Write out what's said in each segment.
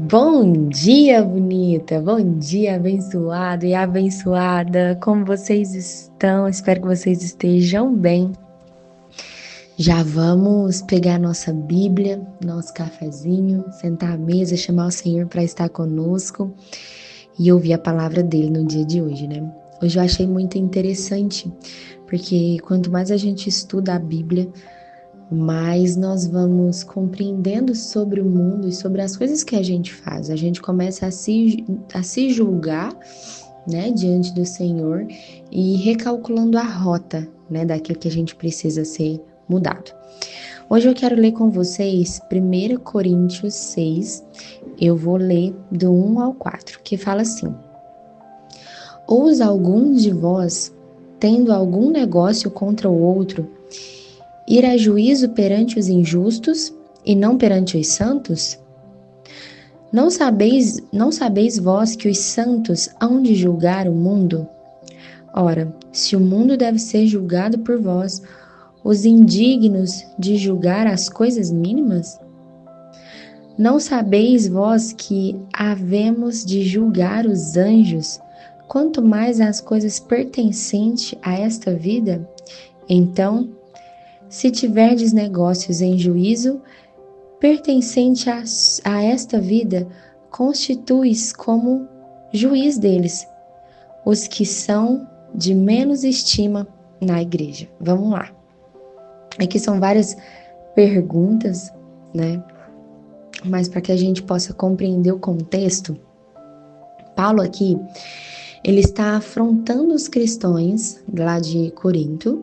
Bom dia, bonita! Bom dia, abençoado e abençoada! Como vocês estão? Espero que vocês estejam bem. Já vamos pegar nossa Bíblia, nosso cafezinho, sentar à mesa, chamar o Senhor para estar conosco e ouvir a palavra dele no dia de hoje, né? Hoje eu achei muito interessante, porque quanto mais a gente estuda a Bíblia, mais nós vamos compreendendo sobre o mundo e sobre as coisas que a gente faz. A gente começa a se julgar, né, diante do Senhor e recalculando a rota, né, daquilo que a gente precisa ser mudado. Hoje eu quero ler com vocês 1 Coríntios 6, eu vou ler do 1 ao 4, que fala assim: Ou alguns de vós, tendo algum negócio contra o outro, ir a juízo perante os injustos e não perante os santos? Não sabeis vós que os santos hão de julgar o mundo? Ora, se o mundo deve ser julgado por vós, os indignos de julgar as coisas mínimas? Não sabeis vós que havemos de julgar os anjos, quanto mais as coisas pertencentes a esta vida? Então, se tiverdes negócios em juízo, pertencente a esta vida, constituis como juiz deles, os que são de menos estima na igreja. Vamos lá. Aqui são várias perguntas, né? Mas para que a gente possa compreender o contexto, Paulo aqui, ele está afrontando os cristãos lá de Corinto,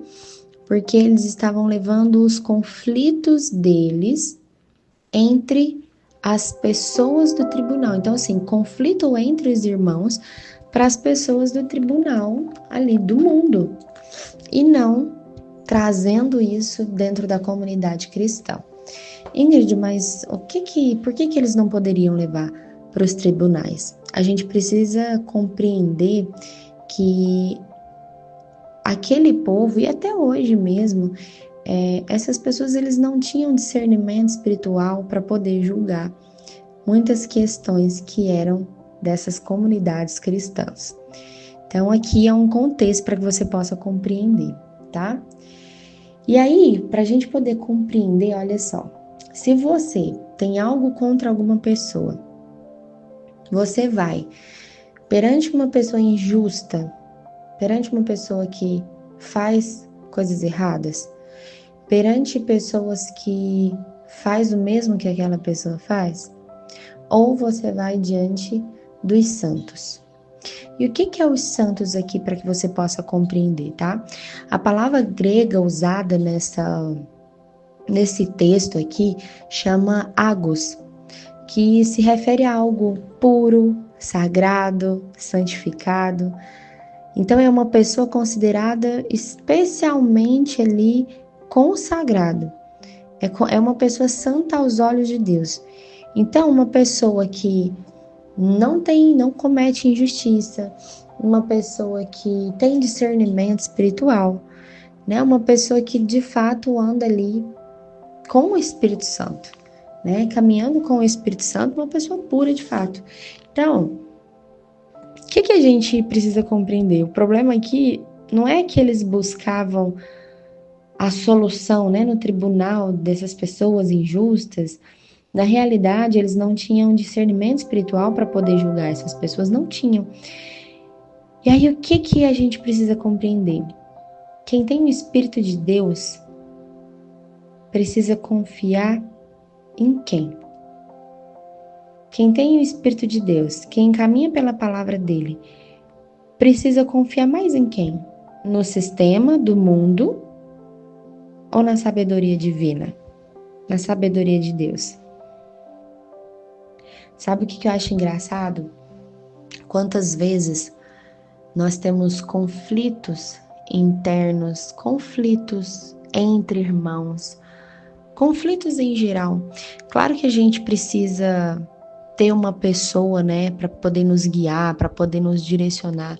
porque eles estavam levando os conflitos deles entre as pessoas do tribunal. Então, assim, conflito entre os irmãos para as pessoas do tribunal ali do mundo, e não trazendo isso dentro da comunidade cristã. Ingrid, mas por que eles não poderiam levar para os tribunais? A gente precisa compreender que aquele povo, e até hoje mesmo, essas pessoas eles não tinham discernimento espiritual para poder julgar muitas questões que eram dessas comunidades cristãs. Então aqui é um contexto para que você possa compreender, tá? E aí, para a gente poder compreender, olha só, se você tem algo contra alguma pessoa, você vai perante uma pessoa injusta, perante uma pessoa que faz coisas erradas, perante pessoas que faz o mesmo que aquela pessoa faz, ou você vai diante dos santos. E o que é os santos aqui para que você possa compreender, tá? A palavra grega usada nesse texto aqui chama agos, que se refere a algo puro, sagrado, santificado. Então é uma pessoa considerada especialmente ali consagrado. É uma pessoa santa aos olhos de Deus. Então, uma pessoa que não comete injustiça, uma pessoa que tem discernimento espiritual, né? Uma pessoa que de fato anda ali com o Espírito Santo, né? Caminhando com o Espírito Santo, uma pessoa pura de fato. Então, o que a gente precisa compreender? O problema aqui não é que eles buscavam a solução, né, no tribunal dessas pessoas injustas. Na realidade, eles não tinham discernimento espiritual para poder julgar essas pessoas, não tinham. E aí, o que a gente precisa compreender? Quem tem o Espírito de Deus precisa confiar em quem? Quem tem o Espírito de Deus, quem caminha pela palavra dele, precisa confiar mais em quem? No sistema do mundo ou na sabedoria divina? Na sabedoria de Deus. Sabe o que eu acho engraçado? Quantas vezes nós temos conflitos internos, conflitos entre irmãos, conflitos em geral. Claro que a gente precisa ter uma pessoa, né, para poder nos guiar, para poder nos direcionar,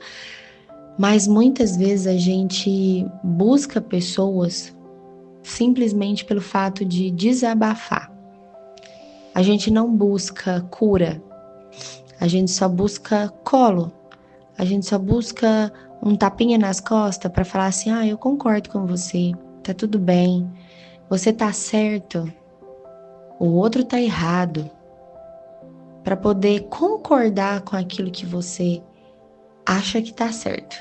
mas muitas vezes a gente busca pessoas simplesmente pelo fato de desabafar. A gente não busca cura, A gente só busca colo, a gente só busca um tapinha nas costas para falar assim: eu concordo com você, tá tudo bem, você tá certo, o outro tá errado, para poder concordar com aquilo que você acha que tá certo.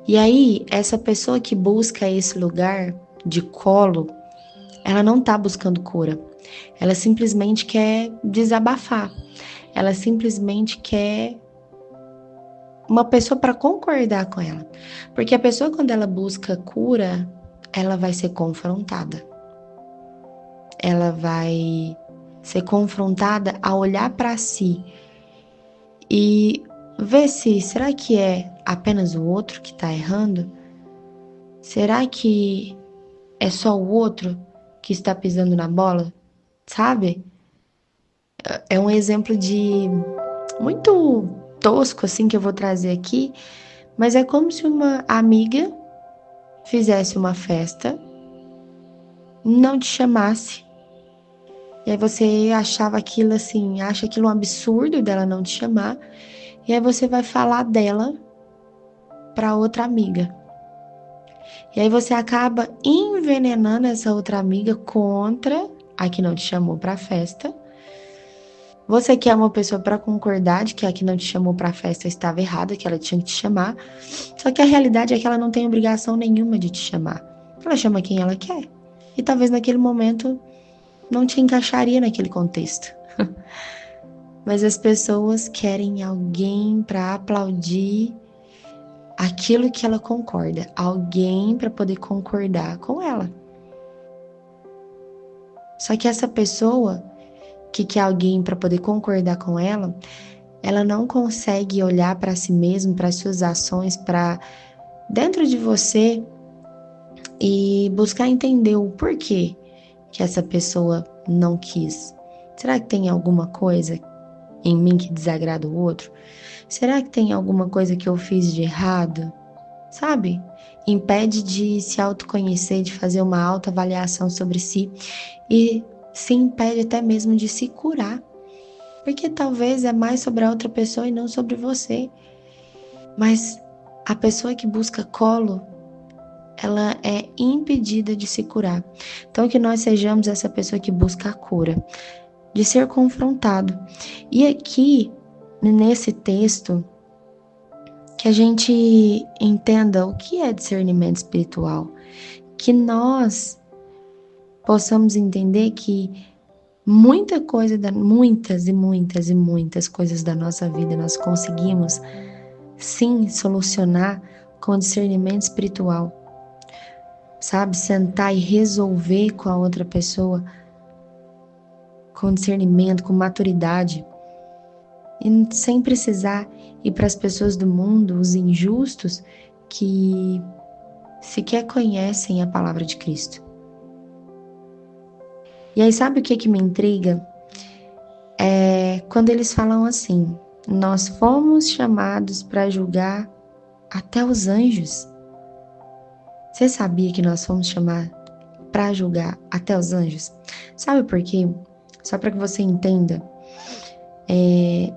E aí, essa pessoa que busca esse lugar de colo, ela não tá buscando cura. Ela simplesmente quer desabafar. Ela simplesmente quer uma pessoa para concordar com ela. Porque a pessoa, quando ela busca cura, ela vai ser confrontada. Ela vai ser confrontada a olhar para si e ver se, será que é apenas o outro que está errando? Será que é só o outro que está pisando na bola? Sabe? É um exemplo de muito tosco assim que eu vou trazer aqui, mas é como se uma amiga fizesse uma festa, não te chamasse, e aí você achava aquilo assim, acha aquilo um absurdo dela não te chamar, e aí você vai falar dela para outra amiga. E aí você acaba envenenando essa outra amiga contra a que não te chamou para a festa. Você quer uma pessoa para concordar de que a que não te chamou para a festa estava errada, que ela tinha que te chamar. Só que a realidade é que ela não tem obrigação nenhuma de te chamar. Ela chama quem ela quer. E talvez naquele momento não te encaixaria naquele contexto. Mas as pessoas querem alguém para aplaudir aquilo que ela concorda, alguém para poder concordar com ela. Só que essa pessoa que quer alguém para poder concordar com ela, ela não consegue olhar para si mesma, para suas ações, para dentro de você e buscar entender o porquê que essa pessoa não quis. Será que tem alguma coisa em mim que desagrada o outro? Será que tem alguma coisa que eu fiz de errado? Sabe? Impede de se autoconhecer, de fazer uma autoavaliação sobre si e se impede até mesmo de se curar. Porque talvez é mais sobre a outra pessoa e não sobre você. Mas a pessoa que busca colo, ela é impedida de se curar. Então que nós sejamos essa pessoa que busca a cura, de ser confrontado. E aqui, nesse texto, que a gente entenda o que é discernimento espiritual, que nós possamos entender que muitas e muitas coisas da nossa vida nós conseguimos sim solucionar com discernimento espiritual, sabe? Sentar e resolver com a outra pessoa com discernimento, com maturidade, e sem precisar ir para as pessoas do mundo, os injustos, que sequer conhecem a palavra de Cristo. E aí sabe o que me intriga? É quando eles falam assim: nós fomos chamados para julgar até os anjos. Você sabia que nós fomos chamados para julgar até os anjos? Sabe por quê? Só para que você entenda,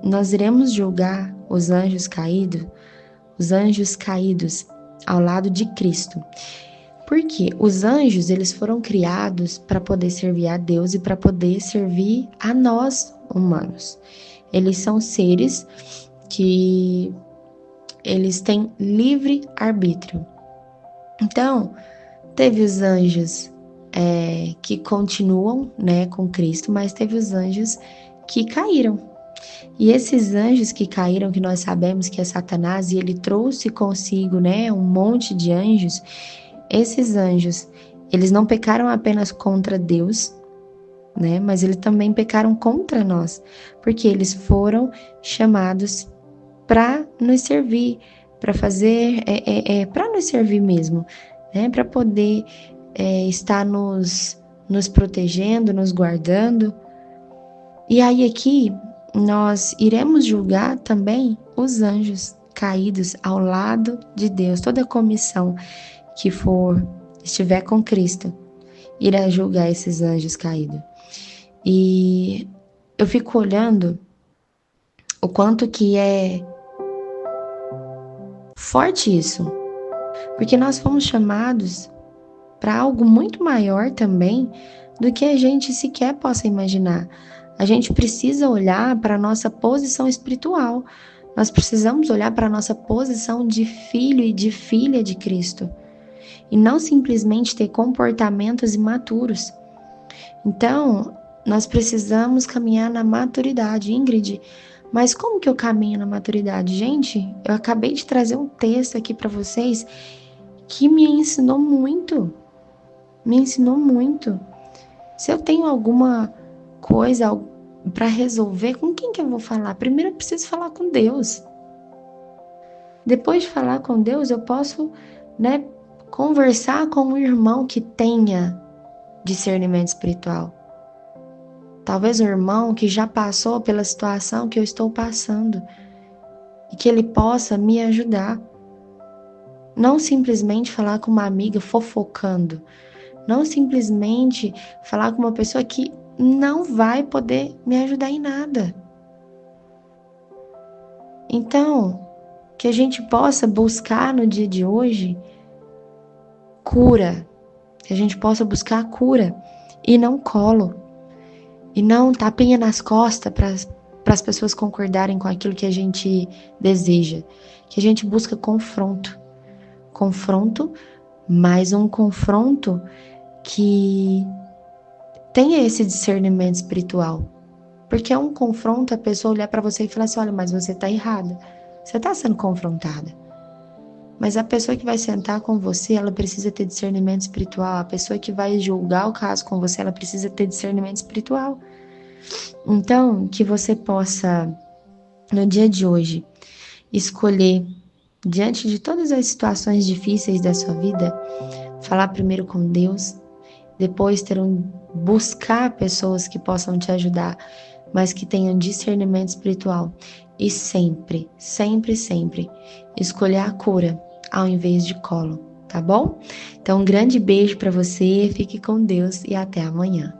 nós iremos julgar os anjos caídos ao lado de Cristo. Porque os anjos, eles foram criados para poder servir a Deus e para poder servir a nós, humanos. Eles são seres que eles têm livre arbítrio. Então, teve os anjos que continuam, com Cristo, mas teve os anjos que caíram. E esses anjos que caíram, que nós sabemos que é Satanás, e ele trouxe consigo, um monte de anjos. Esses anjos, eles não pecaram apenas contra Deus, mas eles também pecaram contra nós, porque eles foram chamados para nos servir, para fazer, para nos servir mesmo, para poder estar nos protegendo, nos guardando. E aí aqui nós iremos julgar também os anjos caídos ao lado de Deus. Toda a comissão que estiver com Cristo irá julgar esses anjos caídos. E eu fico olhando O quanto que é forte isso. Porque nós fomos chamados para algo muito maior também do que a gente sequer possa imaginar. A gente precisa olhar para a nossa posição espiritual. Nós precisamos olhar para a nossa posição de filho e de filha de Cristo. E não simplesmente ter comportamentos imaturos. Então, nós precisamos caminhar na maturidade. Ingrid, mas como que eu caminho na maturidade? Gente, eu acabei de trazer um texto aqui para vocês que me ensinou muito. Me ensinou muito. Se eu tenho alguma coisa para resolver, com quem que eu vou falar? Primeiro eu preciso falar com Deus. Depois de falar com Deus, eu posso, conversar com um irmão que tenha discernimento espiritual. Talvez um irmão que já passou pela situação que eu estou passando e que ele possa me ajudar. Não simplesmente falar com uma amiga fofocando. Não simplesmente falar com uma pessoa que não vai poder me ajudar em nada. Então, que a gente possa buscar no dia de hoje cura. Que a gente possa buscar cura e não colo. E não tapinha nas costas para as pessoas concordarem com aquilo que a gente deseja. Que a gente busca confronto. Confronto, mas um confronto que tenha esse discernimento espiritual. Porque é um confronto a pessoa olhar para você e falar assim, olha, mas você está errada. Você está sendo confrontada. Mas a pessoa que vai sentar com você, ela precisa ter discernimento espiritual. A pessoa que vai julgar o caso com você, ela precisa ter discernimento espiritual. Então, que você possa, no dia de hoje, escolher, diante de todas as situações difíceis da sua vida, falar primeiro com Deus, depois buscar pessoas que possam te ajudar, mas que tenham discernimento espiritual. E sempre, sempre, sempre escolher a cura ao invés de colo, tá bom? Então, um grande beijo para você, fique com Deus e até amanhã.